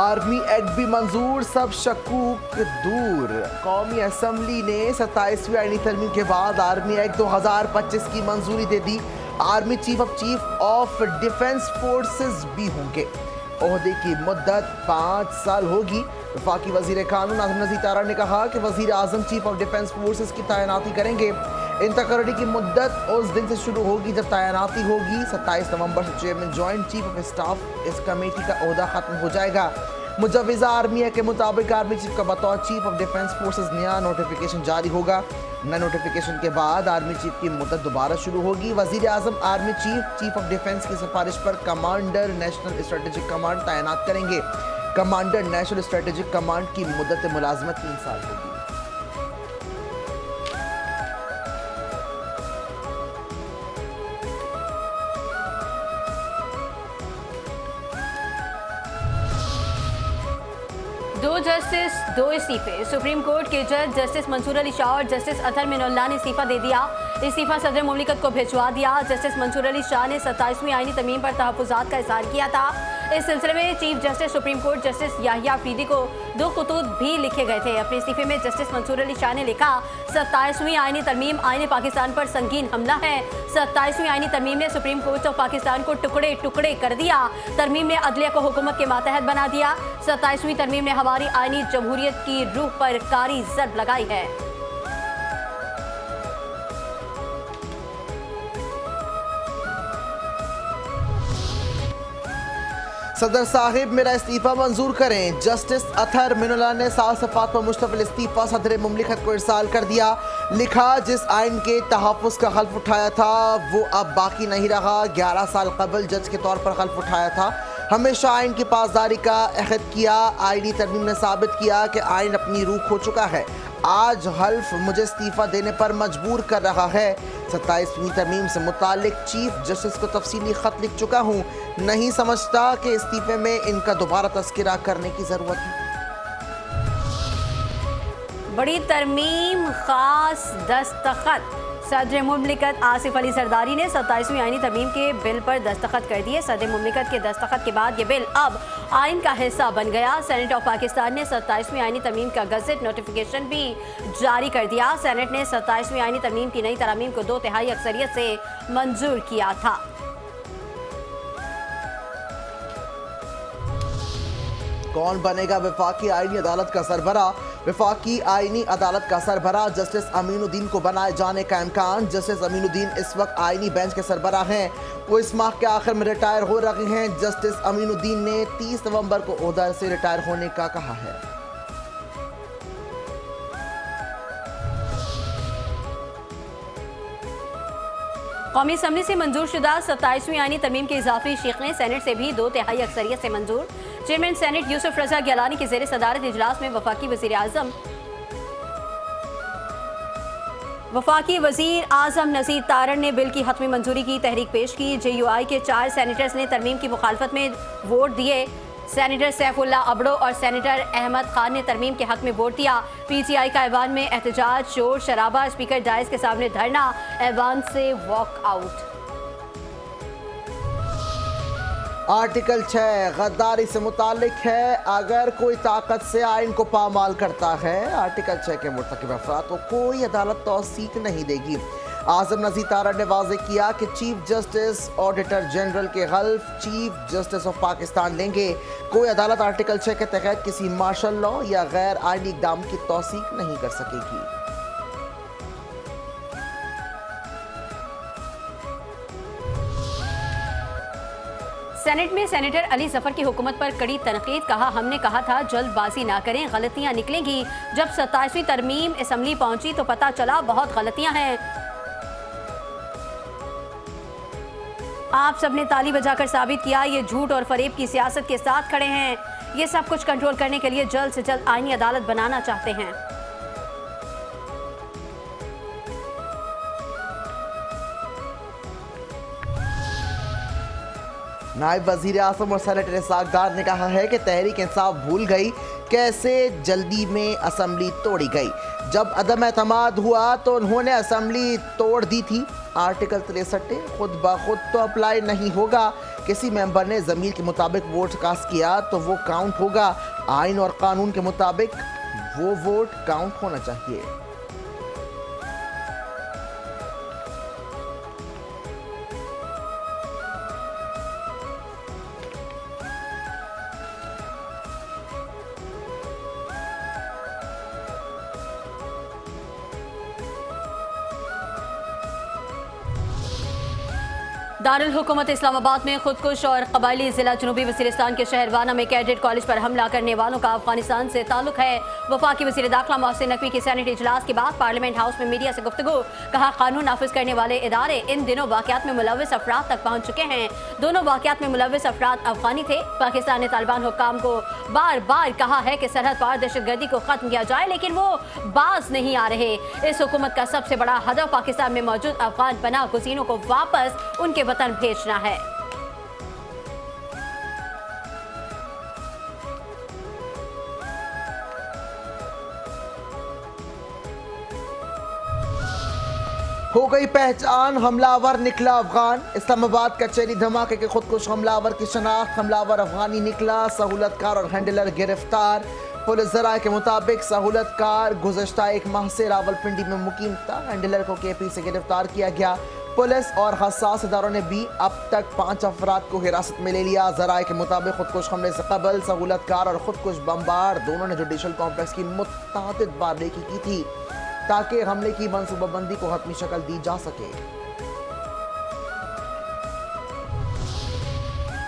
Army act भी मंजूर, सब शकूक दूर। कौमी असम्बली ने 27वीं आईनी तरमीम के बाद आर्मी एक्ट 2025 की मंजूरी दे दी। Army chief of defence forces भी होंगे। ओहदे की मुद्दत 5 साल होगी। वफाकी वजीर कानून आज़म नज़ीर तारा ने कहा कि वजीर आज़म चीफ ऑफ डिफेंस फोर्सेस की तैनाती करेंगे। इन तकर्री की मुद्दत उस दिन से शुरू होगी जब तैनाती होगी। 27 नवंबर से chairman joint chief of staff इस कमेटी का ओहदा खत्म हो जाएगा। मुजव्विज़ा आर्मी एक्ट के मुताबिक आर्मी चीफ का बतौर चीफ ऑफ डिफेंस फोर्सेस नया नोटिफिकेशन जारी होगा। नए नोटिफिकेशन के बाद आर्मी चीफ की मुद्दत दोबारा शुरू होगी। वजीर आजम आर्मी चीफ ऑफ डिफेंस की सिफारिश पर कमांडर नेशनल स्ट्रेटेजिक कमांड तैनात करेंगे। कमांडर नेशनल स्ट्रेटेजिक कमांड की मुद्दत मुलाजमत 3 साल होगी। दो जस्टिस, 2 इस्तीफे। सुप्रीम कोर्ट के जज जस्टिस मंसूर अली शाह और जस्टिस अतहर मिनुल्लाह ने इस्तीफा दे दिया। इस्तीफा सदर मुमलिकत को भिजवा दिया। जस्टिस मंसूर अली शाह ने 27वीं आईनी तरमीम पर तहफ़्फ़ुज़ात का इज़हार किया था। इस सिलसिले में chief justice supreme court justice Yahya Afridi को 2 खतूत भी लिखे गए थे। अपने इस्तीफे में जस्टिस मंसूर अली शाह ने लिखा, 27वीं आईनी तरमीम आईन पाकिस्तान पर संगीन हमला है। 27वीं आईनी तरमीम ने सुप्रीम कोर्ट ऑफ पाकिस्तान को टुकड़े टुकड़े कर दिया। तरमीम ने अदलिया को हुकूमत के मातहत बना दिया। 27वीं तरमीम ने हमारी आईनी जमहूरियत की रूह पर कारी ज़रब लगाई है। सदर साहिब मेरा इस्तीफा मंजूर करें। जस्टिस अतहर मिनुल्लाह ने साल सफात पर मुश्तमिल इस्तीफा सदर मुमलिकत को इरसाल कर दिया। लिखा, जिस आइन के तहफ़्फ़ुज़ का हल्फ उठाया था वो अब बाकी नहीं रहा। 11 साल कबल जज के तौर पर हल्फ उठाया था। हमेशा आइन की पासदारी का अहद किया। आईनी तरमीम ने साबित किया कि आइन अपनी रूह खो चुका है। आज हल्फ मुझे इस्तीफा देने पर मजबूर कर रहा है। 27वीं तरमीम से मुतालिक चीफ जस्टिस को तफसीली ख़त लिख चुका हूँ। नहीं समझता कि इस्तीफे में इनका दोबारा तस्करा करने की ज़रूरत है। बड़ी तरमीम खास दस्तखत। सदर मुमलिकत आसिफ अली जरदारी ने 27वीं आईनी तरमीम के बिल पर दस्तखत कर दिए। सदर मुमलिकत के दस्तखत के बाद ये बिल अब आइन का हिस्सा बन गया। सेनेट ऑफ पाकिस्तान ने 27वीं आईनी तरमीम का गज़ट नोटिफिकेशन भी जारी कर दिया। सेनेट ने 27वीं आईनी तरमीम की नई तरमीम को 2/3 अक्सरियत से मंजूर किया था। कौन बनेगा वफाकी आईनी अदालत का सरबरा? वफाकी आईनी अदालत का सरबरा जस्टिस अमीनुद्दीन को बनाए जाने का इम्कान। जस्टिस अमीनुद्दीन इस वक्त आईनी बेंच के सरबरा हैं। वो इस माह के आखिर में रिटायर हो रहे हैं। जस्टिस अमीनुद्दीन ने 30 नवंबर को ओहदा से रिटायर होने का कहा है। कौमी असम्बली से मंजूर शुदा 27वीं आईनी तरमीम के इजाफी शेखने सेनेट से भी 2/3 अक्सरियत से मंजूर। चेयरमैन सेनेट यूसुफ रजा गिलानी की ज़ेर सदारत इजलास में वफाकी वज़ीर आज़म नज़ीर तारण ने बिल की हतमी मंजूरी की तहरीक पेश की। JUI के 4 सेनेटर्स ने तरमीम की मुखालफत में वोट दिए। सेनेटर सैफुल्ला अबड़ो और सेनेटर अहमद खान ने तरमीम के हक में वोट दिया। PTI का ऐवान में एहतजाज, शोर शराबा, स्पीकर डायस के सामने धरना, ऐवान से वॉक आउट। आर्टिकल 6 गद्दारी से मुतालिक है। अगर कोई ताकत से आइन को पामाल करता है, आर्टिकल 6 के मुर्तकिब अफराद को कोई अदालत तौसीक नहीं देगी। आज़म नज़ीर तारा ने वाज़ेह किया कि चीफ जस्टिस ऑडिटर जनरल के हल्फ चीफ जस्टिस ऑफ पाकिस्तान लेंगे। कोई अदालत आर्टिकल 6 के तहत किसी मार्शल लॉ या गैर आइनी इक़दाम की तौसीक नहीं कर सकेगी। सेनेट में सेनेटर अली जफर की हुकूमत पर कड़ी तनकीद। कहा, हमने कहा था जल्दबाजी ना करें, गलतियां निकलेंगी। जब 27वीं तरमीम असम्बली पहुंची तो पता चला बहुत गलतियां हैं। आप सबने ताली बजाकर साबित किया ये झूठ और फरेब की सियासत के साथ खड़े हैं। ये सब कुछ कंट्रोल करने के लिए जल्द से जल्द आईनी अदालत बनाना चाहते हैं। नायब वजीर आज़म और सेनेटर सागदार ने कहा है कि तहरीक इंसाफ भूल गई कैसे जल्दी में असम्बली तोड़ी गई। जब अदम एतमाद हुआ तो उन्होंने असम्बली तोड़ दी थी। आर्टिकल 63 खुद ब खुद तो अप्लाई नहीं होगा। किसी मेंबर ने ज़मीर के मुताबिक वोट कास्ट किया तो वो काउंट होगा। आइन और कानून के मुताबिक वो वोट काउंट होना चाहिए। दारुल हुकूमत इस्लामाबाद में खुदकुश और कबायली जिला जनूबी वजीरिस्तान के शहर वाना में कैडेट कॉलेज पर हमला करने वालों का अफगानिस्तान से ताल्लुक है। वफाकी वज़ीर दाखिला मोहसिन नकवी की सेनेट इजलास के बाद पार्लियामेंट हाउस में मीडिया से गुफ्तगू। कहा, कानून नाफिज करने वाले इदारे इन दिनों वाक़यात में मुलव्विस अफराद तक पहुँच चुके हैं। दोनों वाक़यात में मुलव्विस अफराद अफगानी थे। पाकिस्तान ने तालिबान हुक्काम को बार बार कहा है कि सरहद पार दहशतगर्दी को खत्म किया जाए, लेकिन वो बाज नहीं आ रहे। इस हुकूमत का सबसे बड़ा हदफ पाकिस्तान में मौजूद अफगान पनाह गुज़ीनों को वापस उनके वतन भेजना है। हो गई पहचान, हमलावर निकला अफगान। इस्लामाबाद कचहरी धमाके के खुदकुश हमलावर की शनाख्त, हमलावर अफगानी निकला। सहूलतकार और हैंडलर गिरफ्तार। पुलिस ज़राए के मुताबिक सहूलतकार गुज़श्ता एक माह से रावलपिंडी में मुकीम था। हैंडलर को केपी से गिरफ्तार किया गया। पुलिस और हसास इदारों ने भी अब तक 5 अफराद को हिरासत में ले लिया। ज़राए के मुताबिक खुदकुश हमले से कबल सहूलतकार और खुदकुश बमबार दोनों ने जुडिशल कॉम्प्लेक्स की मुतअद्दिद बार रेकी की थी ताकि हमले की मनसूबाबंदी को हतमी शक्ल दी जा सके।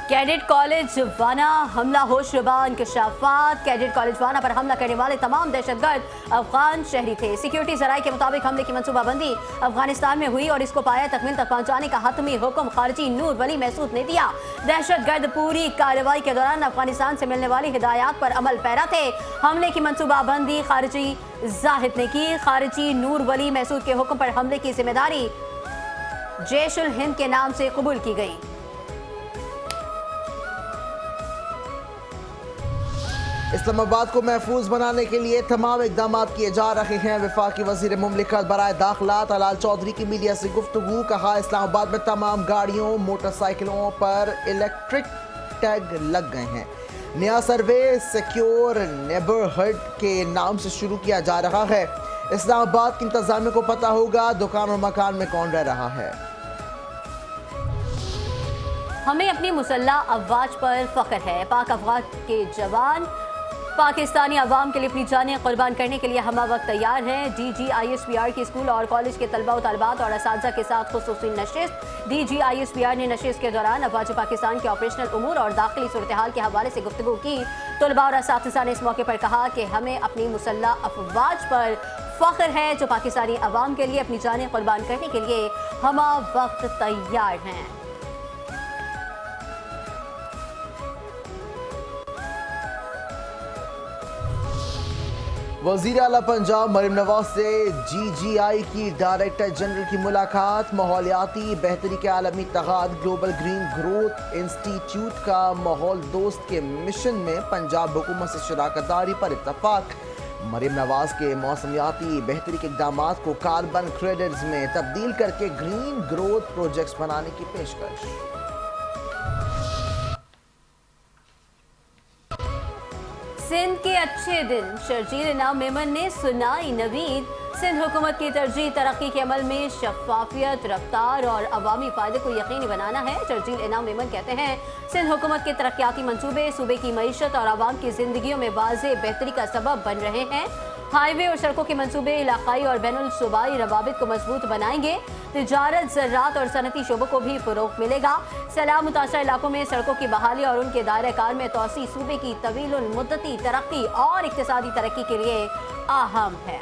कैडेट कॉलेज वाना हमला होशरुबा इंकशाफात। कैडेट कॉलेज वाना पर हमला करने वाले तमाम दहशतगर्द अफगान शहरी थे। सिक्योरिटी जराये के मुताबिक हमले की मनसूबाबंदी अफगानिस्तान में हुई और इसको पाया तकमील तक पहुंचाने का हतमी हुक्म खारजी नूर वली महसूद ने दिया। दहशतगर्द पूरी कार्रवाई के दौरान अफगानिस्तान से मिलने वाली हिदायत पर अमल पैरा थे। हमले की मनसूबाबंदी खारजी जाहिद ने की। खारजी नूर वली महसूद के हुक्म पर हमले की जिम्मेदारी जैश उल हिंद के नाम से कबूल की गई। इस्लामाबाद को महफूज बनाने के लिए तमाम इकदाम किए जा रहे हैं। वफाकी वज़ीर मुमलिकत बराए दाखिला तलाल चौधरी की मीडिया से गुफ्तगू। कहा, इस्लामाबाद में तमाम गाड़ियों मोटरसाइकिलों पर इलेक्ट्रिक टैग लग गए हैं। नया सर्वे सिक्योर नेबरहुड के नाम से शुरू किया जा रहा है। इस्लामाबाद की इंतजामिया को पता होगा दुकान और मकान में कौन रह रहा है। हमें अपनी मुसल्लह अफवाज पर फख्र है। पाक अफवाज के जवान पाकिस्तानी अवाम के लिए अपनी जानें कुर्बान करने के लिए हम वक्त तैयार हैं। DGISPR की स्कूल और कॉलेज के तलबा व तलबात और असातिज़ा के साथ खुसूसी नशिस्त। DGISPR ने नशिस्त के दौरान अफवाज पाकिस्तान के ऑपरेशनल उमूर और दाखिली सूरत हाल के हवाले से गुफ्तगू की। तलबा और असातिज़ा ने इस मौके पर कहा कि हमें अपनी मुसल्लह अफवाज पर फख्र है जो पाकिस्तानी अवाम के लिए अपनी जानें कुर्बान करने के लिए हम वक्त तैयार हैं। वज़ीर आला पंजाब मरीम नवाज से GGI की डायरेक्टर जनरल की मुलाकात। माहौलियाती बेहतरी के आलमी इत्तेहाद ग्लोबल ग्रीन ग्रोथ इंस्टीट्यूट का माहौल दोस्त के मिशन में पंजाब हुकूमत से शराकतदारी पर इत्तफाक। मरीम नवाज के मौसमियाती बेहतरी के इक़दाम को कार्बन क्रेडिट्स में तब्दील करके ग्रीन ग्रोथ प्रोजेक्ट्स बनाने की पेशकश। सिंध के अच्छे दिन, शर्जील इनाम मेमन ने सुनाई नवीद। सिंध हुकूमत की तरजीह तरक्की के अमल में शफाफियत, रफ्तार और अवामी फ़ायदे को यकीनी बनाना है। शर्जील इनाम मेमन कहते हैं, सिंध हुकूमत के तरक्याती मंसूबे सूबे की मईशत और आवाम की जिंदगियों में वाज़े बेहतरी का सबब बन रहे हैं। हाईवे और सड़कों के मंसूबे इलाकाई और बैनुल सूबाई रवाबित को मजबूत बनाएंगे। तिजारत, ज़राअत और सनती शोबों को भी फ़रोग़ मिलेगा। सैलाब मुतासर इलाकों में सड़कों की बहाली और उनके दायरे कार में तोसी सूबे की तवील मुद्दती तरक्की और इक़्तिसादी तरक्की के लिए अहम है।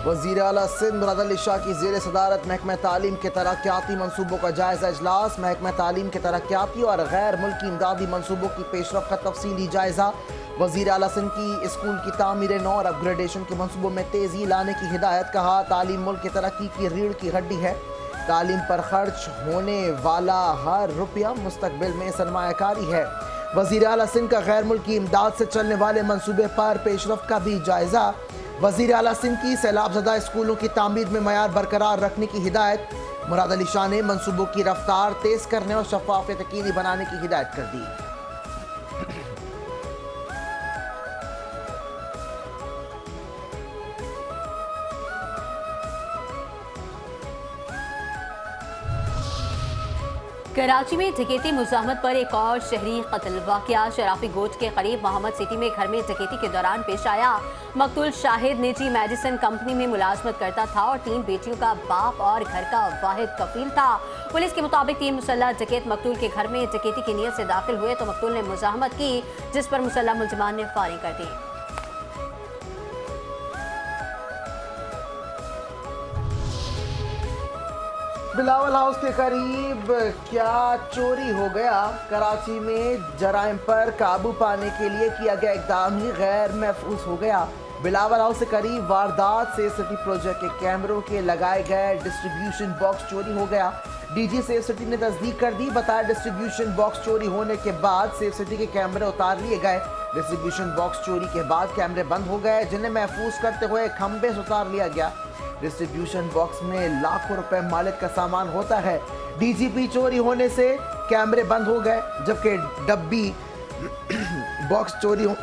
वज़ीर आला सिंध मुराद अली शाह की ज़ेर सदारत महकमा तालीम के तरक्याती मनसूबों का जायज़ा इजलास। महकमा तालीम के तरक्याती और गैर मुल्की इमदादी मनसूबों की पेशरफ का तफसीली जायज़ा। वज़ीर आला सिंध की स्कूल की तामीर नौ और अपग्रेडेशन के मनसूबों में तेज़ी लाने की हिदायत। कहा, तालीम मुल्क की तरक्की की रीढ़ की हड्डी है। तालीम पर खर्च होने वाला हर रुपया मुस्तकबिल में सरमायाकारी है। वजीर आला सिंध का गैर मुल्की इमदाद से चलने वाले मंसूबे पर पेशरफ का भी जायजा। वजीर आला सिंध की सैलाबजदा स्कूलों की तामीर में मयार बरकरार रखने की हिदायत। मुराद अली शाह ने मंसूबों की रफ्तार तेज करने और शफाफियत यकीनी बनाने की हिदायत कर दी। कराची में डकैती मुज़ाहमत पर एक और शहरी कत्ल। वाक़या शराफी गोट के करीब मोहम्मद सिटी में घर में डकैती के दौरान पेश आया। मकतूल शाहिद निजी मेडिसिन कंपनी में मुलाजमत करता था और 3 बेटियों का बाप और घर का वाहिद कफील था। पुलिस के मुताबिक 3 मुसल्लह डकैत मकतूल के घर में डकैती की नीयत से दाखिल हुए तो मकतूल ने मुज़ाहमत की, जिस पर मुसल्लह मुलजिमान ने फायरिंग कर दी। बिलावल हाउस के करीब क्या चोरी हो गया। कराची में जराइम पर काबू पाने के लिए किया गया इकदाम ही गैर महफूज हो गया। बिलावल हाउस के करीब वारदात से सिटी प्रोजेक्ट के कैमरों के लगाए गए डिस्ट्रीब्यूशन बॉक्स चोरी हो गया। डीजी सेफ सिटी ने तस्दीक कर दी। बताया डिस्ट्रीब्यूशन बॉक्स चोरी होने के बाद सेफ सिटी के कैमरे उतार लिए गए। डिस्ट्रीब्यूशन बॉक्स चोरी के बाद कैमरे बंद हो गए, जिन्हें महफूज करते हुए खंभे से उतार लिया गया। डिस्ट्रीब्यूशन बॉक्स में लाखों रुपए मालिक का सामान होता है। डीजीपी चोरी होने से कैमरे बंद हो गए, जबकि डब्बी बॉक्स चोरी हो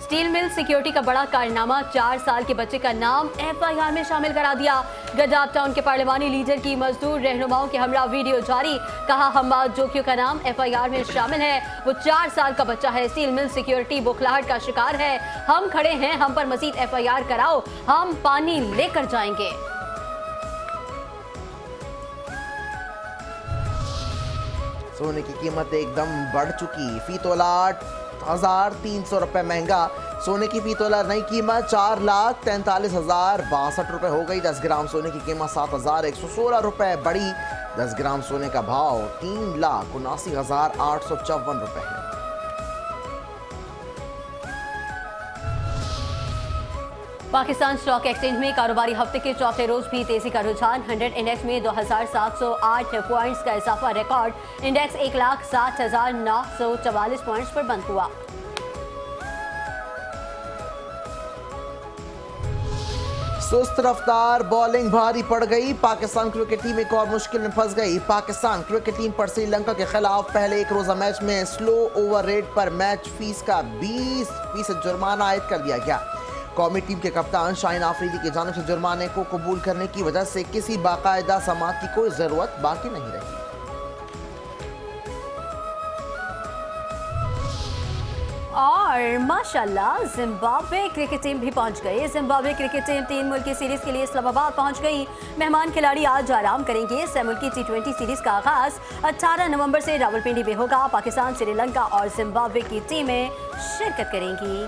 स्टील मिल सिक्योरिटी का बड़ा कारनामा, 4 साल के बच्चे का नाम एफआईआर में शामिल करा दिया। गदाब टाउन के पार्लिमानी लीडर की मजदूर रहनुमाओं के हमरा वीडियो जारी। कहा हम्माद जोकियों का नाम एफआईआर में शामिल है, वो 4 साल का बच्चा है। स्टील मिल सिक्योरिटी बौखलाहट का शिकार है। हम खड़े हैं, हम पर मजीद एफआईआर कराओ, हम पानी लेकर जाएंगे। सोने की कीमत एकदम बढ़ चुकी। फी तोला 8,300 रुपए महंगा। सोने की फी तोला नई कीमत 4,43,062 रुपए हो गई। 10 ग्राम सोने की कीमत 7,116 रुपए बढ़ी। 10 ग्राम सोने का भाव 3,79,854 रुपए है। पाकिस्तान स्टॉक एक्सचेंज में कारोबारी हफ्ते के चौथे रोज भी तेजी का रुझान। 100 इंडेक्स में 2,708 पॉइंट्स का इजाफा रिकॉर्ड। इंडेक्स 1,60,944 पॉइंट्स पर बंद हुआ। सुस्त रफ्तार बॉलिंग भारी पड़ गई। पाकिस्तान क्रिकेट टीम एक और मुश्किल में फंस गई। पाकिस्तान क्रिकेट टीम पर श्रीलंका के खिलाफ पहले एक रोजा मैच में स्लो ओवर रेट पर मैच फीस का 20% जुर्माना आयद कर दिया गया। कौमी टीम के कप्तान शाहीन आफरीदी की जानिब से जुर्माने को कबूल करने की वजह से किसी बाकायदा समाअत की कोई जरूरत बाकी नहीं रही। और माशाल्लाह जिम्बाब्वे क्रिकेट टीम भी पहुंच गई। जिम्बाब्वे क्रिकेट टीम 3 मुल्की सीरीज के लिए इस्लामाबाद पहुंच गई। मेहमान खिलाड़ी आज आराम करेंगे। 6 मुल्की T20 सीरीज का आगाज 18 नवंबर से रावलपिंडी में होगा। पाकिस्तान, श्रीलंका और जिम्बाब्वे की टीमें शिरकत करेंगी।